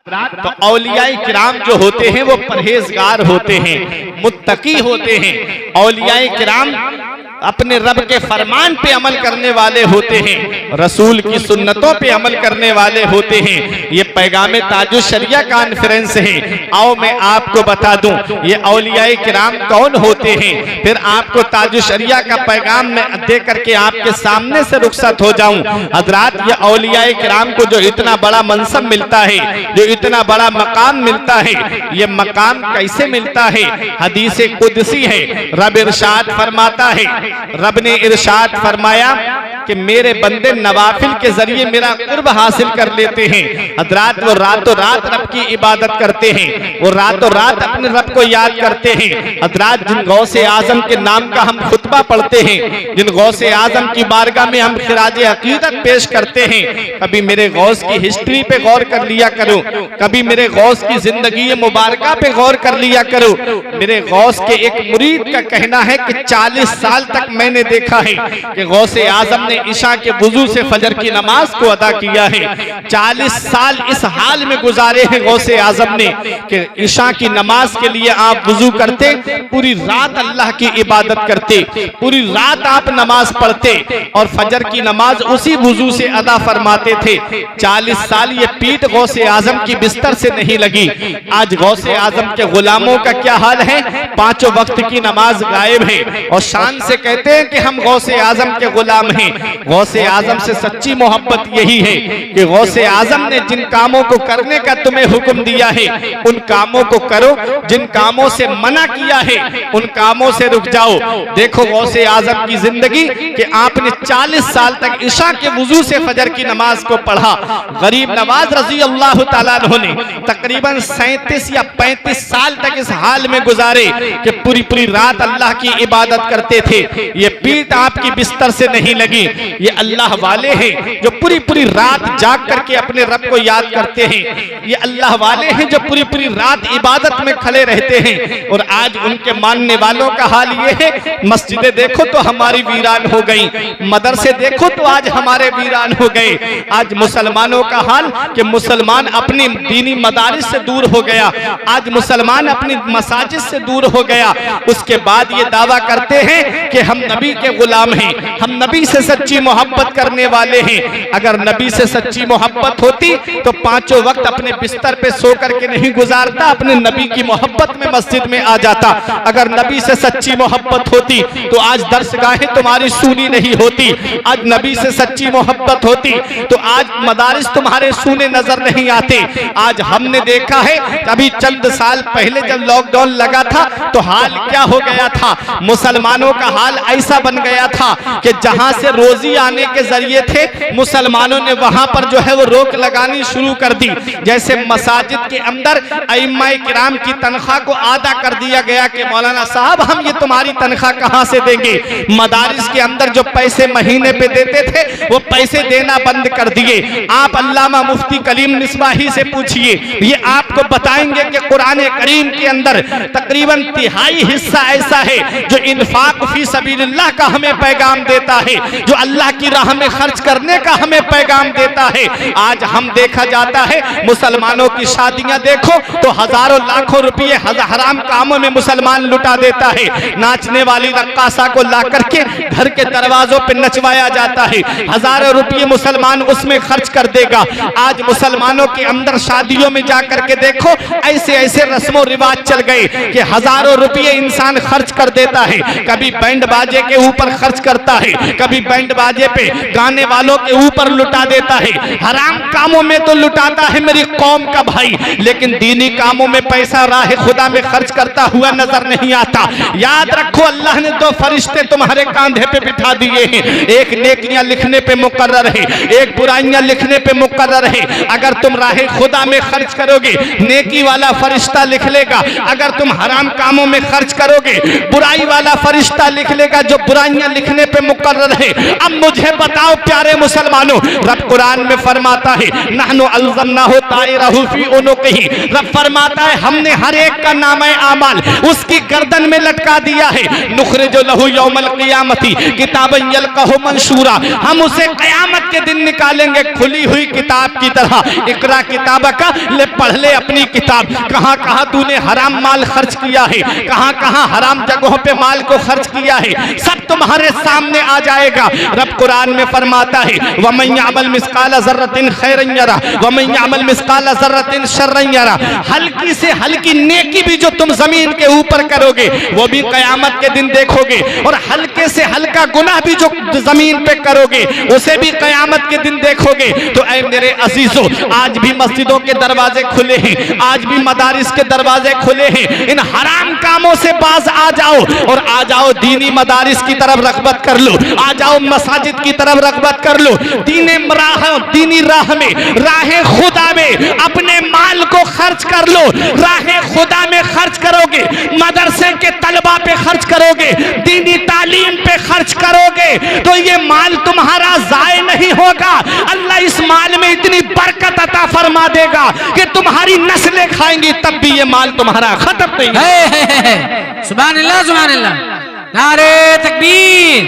तो औलियाए किराम जो होते हैं वो परहेजगार होते हैं, मुत्तकी होते हैं। औलियाए किराम अपने रब के फरमान पे अमल करने वाले होते हैं, रसूल की सुन्नतों पे अमल करने वाले होते हैं। ये पैगाम ताजुश शरिया कॉन्फ्रेंस है। आओ मैं आपको बता दूं ये औलियाए किराम कौन होते हैं, फिर आपको ताजुश शरिया का पैगाम मैं दे करके आपके सामने से रुखसत हो जाऊं। हजरात, ये औलियाए किराम को जो इतना बड़ा मनसब मिलता है, जो इतना बड़ा मकाम मिलता है, ये मकाम कैसे मिलता है? हदीस कुदसी है। रब इरशाद फरमाता है, रब ने इरशाद फरमाया कि मेरे बंदे नवाफिल के जरिए मेरा कुर्ब हासिल कर लेते हैं। हजरात, वो रातों रात रब की इबादत करते हैं, वो रातों रात अपने रब को याद करते हैं। हजरात, जिन गौसे आजम के नाम का हम खुतबा पढ़ते हैं, जिन गौसे आजम की बारगाह में हम खिराज अकीदत पेश करते हैं, कभी मेरे गौस की हिस्ट्री पे गौर कर लिया करो, कभी मेरे गौस की जिंदगी मुबारका पे गौर कर लिया करो। मेरे गौस के एक मुरीद का कहना है कि 40 साल तक मैंने देखा है कि गौसे आजम ने इशा के वुजू से फजर की नमाज को अदा किया है। 40 साल इस हाल में गुजारे हैं गौसे आजम ने कि इशा की नमाज के लिए आप वुजू करते, पूरी रात अल्लाह की इबादत करते, पूरी रात आप नमाज पढ़ते और फजर की नमाज उसी वुजू से अदा फरमाते थे। 40 साल ये पीठ गौसे आजम की बिस्तर से नहीं लगी। आज गौसे आजम के गुलामों का क्या हाल है? 5 वक्त की नमाज गायब है और शान से कहते हैं कि हम गौसे आजम के गुलाम हैं। गौसे आजम से सच्ची मोहब्बत यही है कि गौसे आजम ने जिन कामों को करने का तुम्हें हुक्म दिया है उन कामों को करो, जिन कामों से मना किया है उन कामों से रुक जाओ। देखो गौसे आजम की जिंदगी कि आपने 40 साल तक इशा के वुजू से फजर की नमाज को पढ़ा। गरीब नवाज रजी अल्लाह तआला अन्हु ने तकरीबन 37 या 35 साल तक इस हाल में गुजारे कि पूरी पूरी रात अल्लाह की इबादत करते थे। ये पीठ आपकी बिस्तर से नहीं लगी। ये अल्लाह वाले हैं जो पूरी पूरी रात जाग करके अपने रब को याद करते हैं। ये अल्लाह वाले हैं जो पूरी पूरी रात इबादत में खड़े रहते हैं। और आज उनके मानने वालों का हाल ये है, मस्जिदें देखो तो हमारी वीरान हो गई, मदरसे देखो तो आज हमारे वीरान हो गए। आज मुसलमानों का हाल कि मुसलमान अपनी दीनी मदारिस से दूर हो गया, आज मुसलमान अपनी मसाजिद से दूर हो गया। उसके बाद ये दावा करते हैं कि हम नबी के गुलाम हैं, हम नबी से सच्ची मोहब्बत करने वाले हैं। अगर नबी से सच्ची मोहब्बत होती तो 5 वक्त अपने बिस्तर पे सो करके नहीं गुजारता, अपने नबी की मोहब्बत में मस्जिद में आ जाता। अगर नबी से सच्ची मोहब्बत होती तो आज दर्सगाहें तुम्हारी सूनी नहीं होती। आज नबी से सच्ची मोहब्बत होती तो आज मदारिस तुम्हारे सूने नजर नहीं आते। आज हमने देखा है अभी चंद साल पहले जब लॉकडाउन लगा था तो हाल क्या हो गया था, मुसलमानों का हाल ऐसा बन गया था कि जहां से रोजी आने के जरिए थे मुसलमानों ने वहां पर जो है वो रोक लगानी शुरू कर दी। जैसे मसाजिद के अंदर अइम्माए किराम की तनख्वाह को आधा कर दिया गया कि मौलाना साहब हम ये तुम्हारी तनख्वाह कहां से देंगे। मदारिस के अंदर जो पैसे महीने पे देते थे वो पैसे देना बंद कर दिए। आप अल्लामा मुफ्ती कलीम मिसबाही से पूछिए, ये आपको बताएंगे कि कुरान करीम के अंदर तकरीबन 3/4 हिस्सा ऐसा है जो इन्फाक फी सबीलिल्लाह का हमें पैगाम देता है, जो अल्लाह की राह में खर्च करने का हमें पैगाम देता है। आज हम देखा जाता है मुसलमानों की शादियां देखो तो हजारों लाखों रुपये हराम कामों में मुसलमान लुटा देता है। नाचने वाली रक्कासा को ला करके घर के दरवाजों पे नचवाया जाता है, हजारों रुपये मुसलमान उसमें खर्च कर देगा। आज मुसलमानों के अंदर शादियों में जा करके देखो ऐसे ऐसे रस्मों रिवाज चल गए कि हजारों रुपये इंसान खर्च कर देता है। कभी बैंड बाजे के ऊपर खर्च करता है, कभी बैंड बाजे पे गाने वालों के ऊपर लुटा देता है। हराम कामों में तो लुटाता है मेरी कौम का भाई, लेकिन दीनी कामों में पैसा राह खुदा में खर्च करता हुआ नजर नहीं आता। याद रखो अल्लाह ने 2 फरिश्ते तुम्हारे कांधे पे बिठा दिए हैं, एक नेकियां लिखने पे मुकर्रर है, एक बुराइयां लिखने पे मुकर्रर है। अगर तुम राह खुदा में खर्च करोगे नेकी वाला फरिश्ता लिख लेगा, अगर तुम हराम कामों में खर्च करोगे बुराई वाला फरिश्ता लिख लेगा जो बुराइयां लिखने पे मुकर्रर है। अब मुझे बताओ प्यारे मुसलमानों, रब कुरान में फरमाता है नहनु अल्ज़मनाहु ताइरहु फी उनुक़िही, रब फरमाता है हमने हर एक का नामे आमाल उसकी गर्दन में लटका दिया है। नुखरिजु लहु यौमल क़ियामती किताबन यल्क़ाहु मंशूरा, हम उसे क़यामत के दिन निकालेंगे खुली हुई किताब की तरह। इक़रा किताबका, ले पढ़ ले अपनी किताब। कहाँ कहाँ तूने हराम माल खर्च किया है, कहाँ कहाँ हराम जगहों पे माल को खर्च किया है, सब तुम्हारे सामने आ जाएगा। रब कुरान में फरमाता है वमन यअमल मिस्काल ज़र्रतिन खैरन यरा वमन यअमल मिस्काल ज़र्रतिन शर्रन यरा, हल्की से हल्की नेकी भी जो तुम जमीन के ऊपर करोगे वो भी क़यामत के दिन देखोगे, और हल्के से हल्का गुनाह भी जो जमीन पे करोगे उसे भी क़यामत के दिन देखोगे। तो ऐ मेरे अजीजों, आज भी मस्जिदों के दरवाजे खुले हैं, आज भी मदारिस के दरवाजे खुले हैं। इन हराम कामों से बाज आ जाओ और आ जाओ दीनी मदारिस की तरफ रग़बत कर लो, आ जाओ मसाजिद की तरफ रग़बत कर लो। दीनी राह में, राह खुदा में अपने माल को खर्च कर लो। राह खुदा में खर्च करोगे, मदरसे के तलबा पे खर्च करोगे, दीनी तालीम पे खर्च करोगे तो ये माल तुम्हारा ज़ाय नहीं होगा। अल्लाह इस माल में इतनी बरकत अता फरमा देगा कि तुम्हारी नस्लें खाएंगी, तब भी ये माल तुम्हारा खत्म नहीं है। सुभान अल्लाह, सुभान अल्लाह। नारे तकबीर,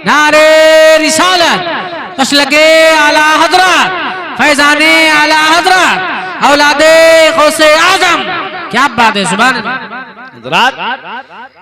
नारे रिसालत, मसलके आला हजरत, फैजाने आला हजरत, औलादे गौसे आजम। क्या बात है, सुभान अल्लाह।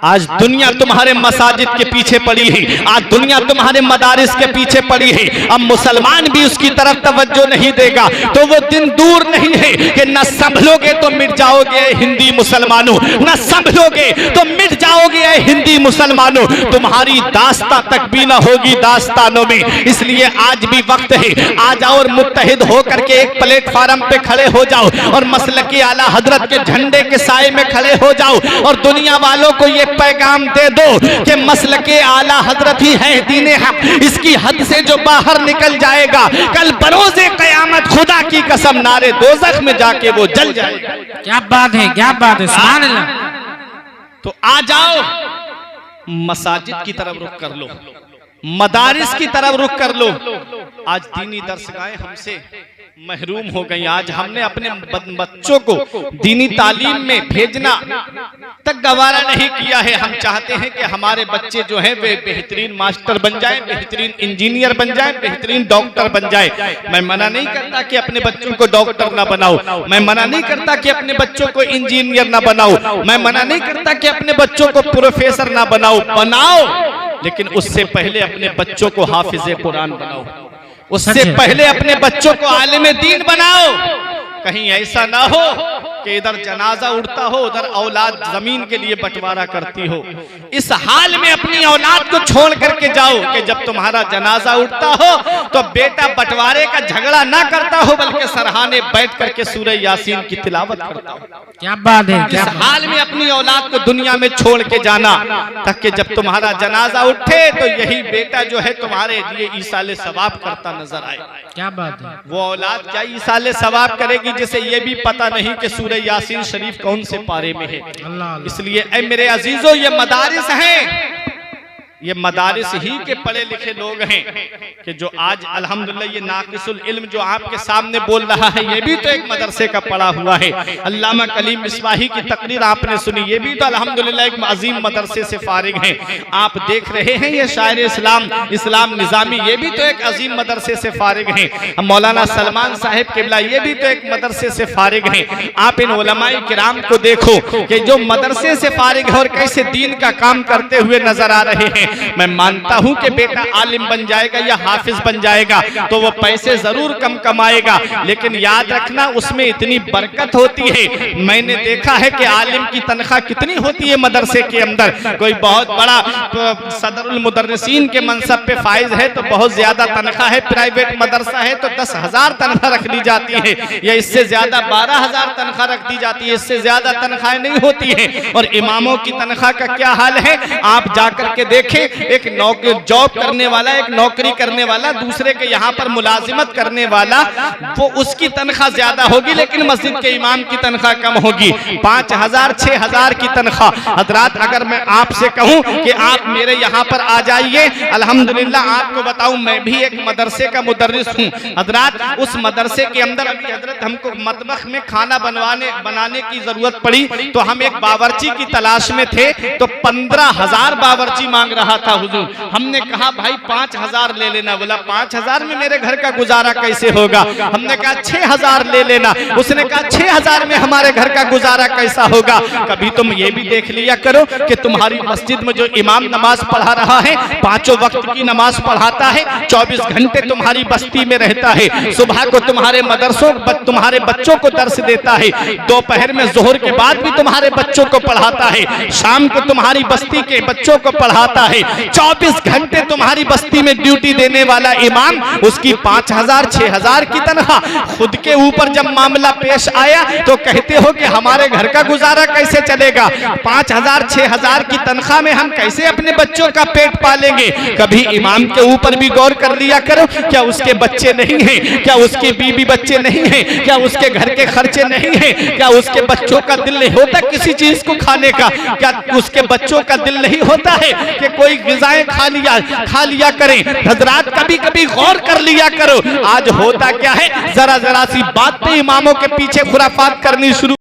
आज दुनिया तुम्हारे मसाजिद के पीछे पड़ी है, आज दुनिया तुम्हारे मदारिस के पीछे पड़ी है। अब मुसलमान भी उसकी तरफ तवज्जो नहीं देगा तो वो दिन दूर नहीं है कि न संभलोगे तो मिट जाओगे हिंदी मुसलमानों, न संभलोगे तो मिट जाओगे हिंदी मुसलमानों। तुम्हारी दास्ता तक भी न होगी दास्तानों में। इसलिए आज भी वक्त है, आ जाओ और मुत्तहिद होकर के एक प्लेटफार्म पे खड़े हो जाओ और मसलकी आला हजरत के झंडे के साए में खड़े हो जाओ और दुनिया वालों को ये पैगाम दे दो कि मसलके आला हजरत ही है दीने हक। इसकी हद से जो बाहर निकल जाएगा कल बरोज़े क़यामत खुदा की कसम नारे दोज़ख में जाके वो जल जाएगा। क्या बात है, क्या बात है, सुभान अल्लाह। तो आ जाओ मसाजिद की तरफ रुख कर लो, मदारिस की तरफ रुख कर लो। आज दीनी दरसगाहें हमसे महरूम हो गई। आज हमने अपने बच्चों को दीनी तालीम में भेजना तक गवारा नहीं किया है। हम चाहते हैं कि हमारे बच्चे जो हैं वे बेहतरीन मास्टर बन जाएं, बेहतरीन इंजीनियर बन जाएं, बेहतरीन डॉक्टर बन जाएं। मैं मना नहीं करता कि अपने बच्चों को डॉक्टर ना बनाओ, मैं मना नहीं करता कि अपने बच्चों को इंजीनियर ना बनाओ, मैं मना नहीं करता कि अपने बच्चों को प्रोफेसर ना बनाओ, बनाओ, लेकिन उससे पहले अपने बच्चों को हाफिज़े कुरान बनाओ, उससे पहले अपने बच्चों को आलिम दीन बनाओ। कहीं ऐसा ना हो कि इधर जनाजा उड़ता हो उधर औलाद जमीन के लिए बंटवारा करती हो। इस हाल में अपनी औलाद को छोड़ करके जाओ कि जब तुम्हारा जनाजा उठता हो तो बेटा बंटवारे का झगड़ा ना करता हो बल्कि सरहाने बैठ करके सूरह यासीन की तिलावत करता हो। क्या बात है, इस हाल में अपनी औलाद को दुनिया में छोड़ के जाना ताकि जब तुम्हारा जनाजा उठे तो यही बेटा जो है तुम्हारे लिए ईसाले सवाब करता नजर आए। क्या बात है। वो औलाद क्या ईसाले सवाब करेगी जिसे ये भी पता नहीं कि सूरह यासीन शरीफ कौन से पारे में है। इसलिए ऐ मेरे अजीजों, ये मदारिस हैं, ये मदारिस ही के पढ़े लिखे लोग हैं कि जो आज अल्हम्दुलिल्लाह ये नाकिसुल इल्म जो आपके सामने बोल रहा है ये भी तो एक मदरसे का पढ़ा हुआ है। अल्लामा कलीम मिसबाही की तकरीर आपने सुनी, ये भी तो अल्हम्दुलिल्लाह एक अजीम मदरसे से फारिग हैं। आप देख रहे हैं ये शायर इस्लाम निज़ामी, ये भी तो एक अजीम मदरसे से फारिग हैं। मौलाना सलमान साहिब किबला ये भी तो एक मदरसे से फारिग हैं। आप इन उलमाए किराम को देखो कि जो मदरसे से फारिग है और कैसे दीन का काम करते हुए नजर आ रहे हैं। मैं मानता हूं कि बेटा आलिम बन जाएगा या हाफिज बन जाएगा तो वो पैसे जरूर कम कमाएगा, लेकिन याद रखना उसमें इतनी बरकत होती है। मैंने देखा है कि आलिम की तनख्वाह कितनी होती है मदरसे के अंदर। कोई बहुत बड़ा सदरुल मुदर्रिसीन के मनसब पे फाइज है तो बहुत ज्यादा तनख्वाह है, प्राइवेट मदरसा है तो 10,000 तनख्वाह रख दी जाती है या इससे ज्यादा 12,000 तनख्वाह रख दी जाती है, इससे ज्यादा तनख्वाहें नहीं होती है। और इमामों की तनख्वाह का क्या हाल है आप जाकर के देखें। देखें, एक नौकरी जॉब करने वाला, एक नौकरी करने वाला, दूसरे के यहाँ पर मुलाजिमत करने वाला, वो उसकी तनख्वाह ज्यादा होगी लेकिन मस्जिद के इमाम की तनख्वाह कम होगी। 5,000 6,000 की तनख्वाह। हजरात, अगर मैं आपसे कहूं कि आप मेरे यहाँ पर आ जाइए, अल्हम्दुलिल्लाह आपको बताऊं मैं भी एक मदरसे का मुदर्रिस हूँ। हजरात, उस मदरसे के अंदर अभी हजरत हमको मतबख में खाना बनाने की जरूरत पड़ी तो हम एक बावर्ची की तलाश में थे, तो 15,000 बावर्ची मांग रहा था हुजूर। हमने कहा भाई 5,000 ले लेना। बोला 5,000 में मेरे घर का गुजारा कैसे होगा? हमने कहा 6,000 ले लेना। उसने कहा 6,000 में हमारे घर का गुजारा कैसा होगा? कभी तुम ये भी देख लिया करो कि तुम्हारी मस्जिद में जो इमाम नमाज पढ़ा रहा है, 5 वक्त की नमाज पढ़ाता है, 24 घंटे तुम्हारी बस्ती में रहता है, सुबह को तुम्हारे मदरसों तुम्हारे बच्चों को दर्स देता है, दोपहर में जोहर के बाद भी तुम्हारे बच्चों को पढ़ाता है, शाम को तुम्हारी बस्ती के बच्चों को पढ़ाता है, 24 घंटे तुम्हारी बस्ती में ड्यूटी देने वाला इमाम, उसकी 5,000 6,000 की तनख्वाह। खुद के ऊपर जब मामला पेश आया तो कहते हो कि हमारे घर का गुजारा कैसे चलेगा? 5,000 6,000 की तनख्वाह में हम कैसे अपने बच्चों का पेट पालेंगे? कभी इमाम के ऊपर भी गौर कर लिया करो, क्या उसके बच्चे नहीं हैं? क्या उसके बीवी बच्चे नहीं हैं? क्या उसके घर के खर्चे नहीं हैं? क्या उसके बच्चों का दिल नहीं होता किसी चीज को खाने का? क्या उसके बच्चों का दिल नहीं होता है कि कोई ग़िज़ाएं खा लिया करें? हजरात, कभी कभी गौर कर लिया करो। आज होता क्या है, जरा जरा सी बात पे इमामों के पीछे खुराफात करनी शुरू